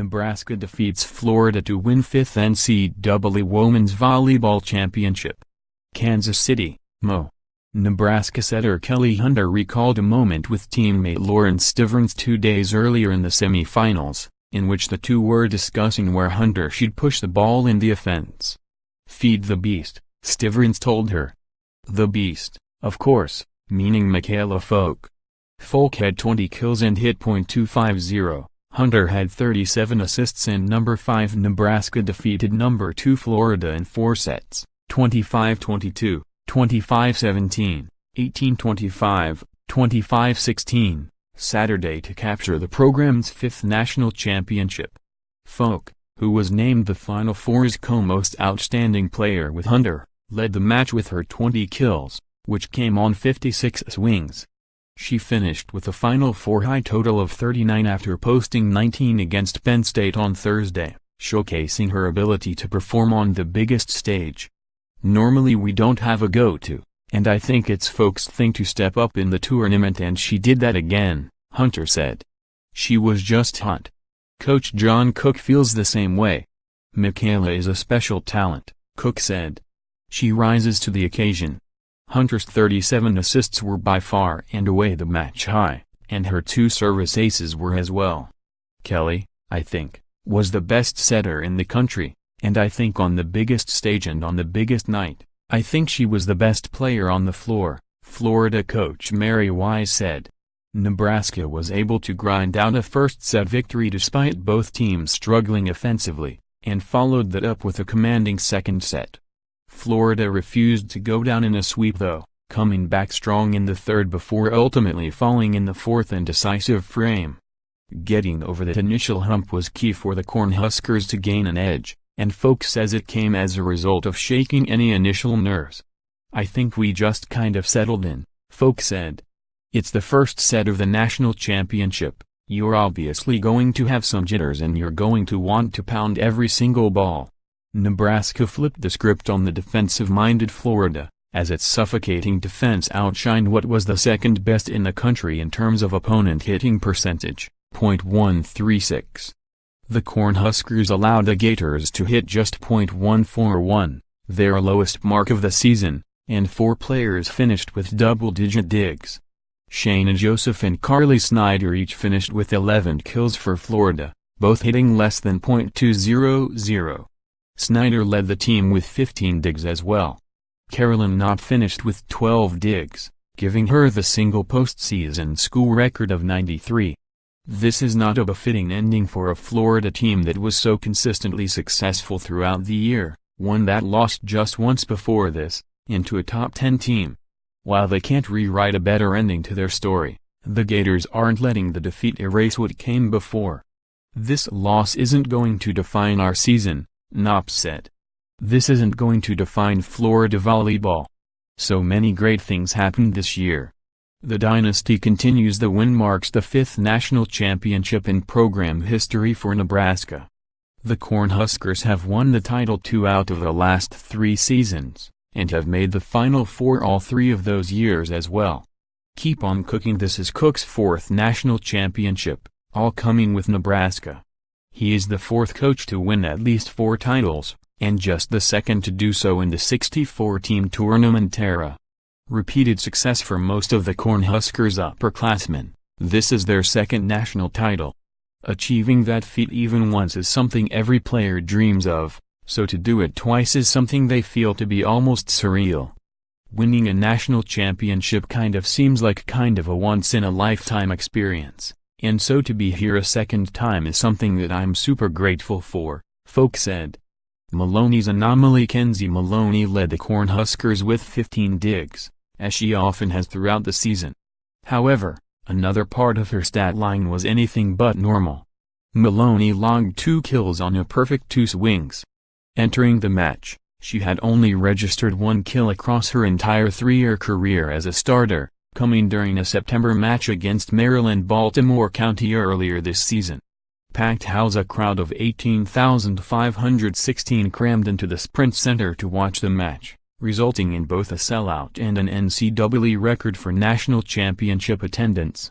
Nebraska defeats Florida to win 5th NCAA Women's Volleyball Championship. Kansas City, Mo. Nebraska setter Kelly Hunter recalled a moment with teammate Lauren Stivrins 2 days earlier in the semifinals, in which the two were discussing where Hunter should push the ball in the offense. "Feed the beast," Stivrins told her. The beast, of course, meaning Mikaela Foecke. Foecke had 20 kills and hit .250. Hunter had 37 assists and number 5 Nebraska defeated number 2 Florida in 4 sets, 25-22, 25-17, 18-25, 25-16, Saturday to capture the program's 5th national championship. Foecke, who was named the Final Four's co-most outstanding player with Hunter, led the match with her 20 kills, which came on 56 swings. She finished with a Final Four high total of 39 after posting 19 against Penn State on Thursday, showcasing her ability to perform on the biggest stage. "Normally we don't have a go-to, and I think it's Foecke's thing to step up in the tournament, and she did that again," Hunter said. "She was just hot." Coach John Cook feels the same way. "Mikaela is a special talent," Cook said. "She rises to the occasion." Hunter's 37 assists were by far and away the match high, and her 2 service aces were as well. "Kelly, I think, was the best setter in the country, and I think on the biggest stage and on the biggest night, I think she was the best player on the floor," Florida coach Mary Wise said. Nebraska was able to grind out a first-set victory despite both teams struggling offensively, and followed that up with a commanding second set. Florida refused to go down in a sweep though, coming back strong in the third before ultimately falling in the fourth and decisive frame. Getting over that initial hump was key for the Cornhuskers to gain an edge, and Foecke says it came as a result of shaking any initial nerves. "I think we just kind of settled in," Foecke said. "It's the first set of the national championship, you're obviously going to have some jitters and you're going to want to pound every single ball." Nebraska flipped the script on the defensive-minded Florida, as its suffocating defense outshined what was the second best in the country in terms of opponent hitting percentage, .136. The Cornhuskers allowed the Gators to hit just .141, their lowest mark of the season, and 4 players finished with double-digit digs. Shayna Joseph and Carly Snyder each finished with 11 kills for Florida, both hitting less than .200. Snyder led the team with 15 digs as well. Carolyn Knott finished with 12 digs, giving her the single postseason school record of 93. This is not a befitting ending for a Florida team that was so consistently successful throughout the year, one that lost just once before this, into a top 10 team. While they can't rewrite a better ending to their story, the Gators aren't letting the defeat erase what came before. "This loss isn't going to define our season," Knopp said. "This isn't going to define Florida volleyball. So many great things happened this year. The dynasty continues. The win marks the 5th national championship in program history for Nebraska. The Cornhuskers have won the title 2 out of the last 3 seasons, and have made the Final Four all 3 of those years as well. Keep on cooking." This is Cook's 4th national championship, all coming with Nebraska. He is the 4th coach to win at least 4 titles, and just the 2nd to do so in the 64-team tournament era. Repeated success for most of the Cornhuskers upperclassmen, this is their 2nd national title. Achieving that feat even once is something every player dreams of, so to do it twice is something they feel to be almost surreal. Winning a national championship kind of seems like a once-in-a-lifetime experience. And so to be here a second time is something that I'm super grateful for, Foecke said. Maloney's anomaly. Kenzie Maloney led the Cornhuskers with 15 digs, as she often has throughout the season. However, another part of her stat line was anything but normal. Maloney logged 2 kills on a perfect 2 swings. Entering the match, she had only registered 1 kill across her entire 3-year career as a starter, coming during a September match against Maryland-Baltimore County earlier this season. Packed house. A crowd of 18,516 crammed into the Sprint Center to watch the match, resulting in both a sellout and an NCAA record for national championship attendance.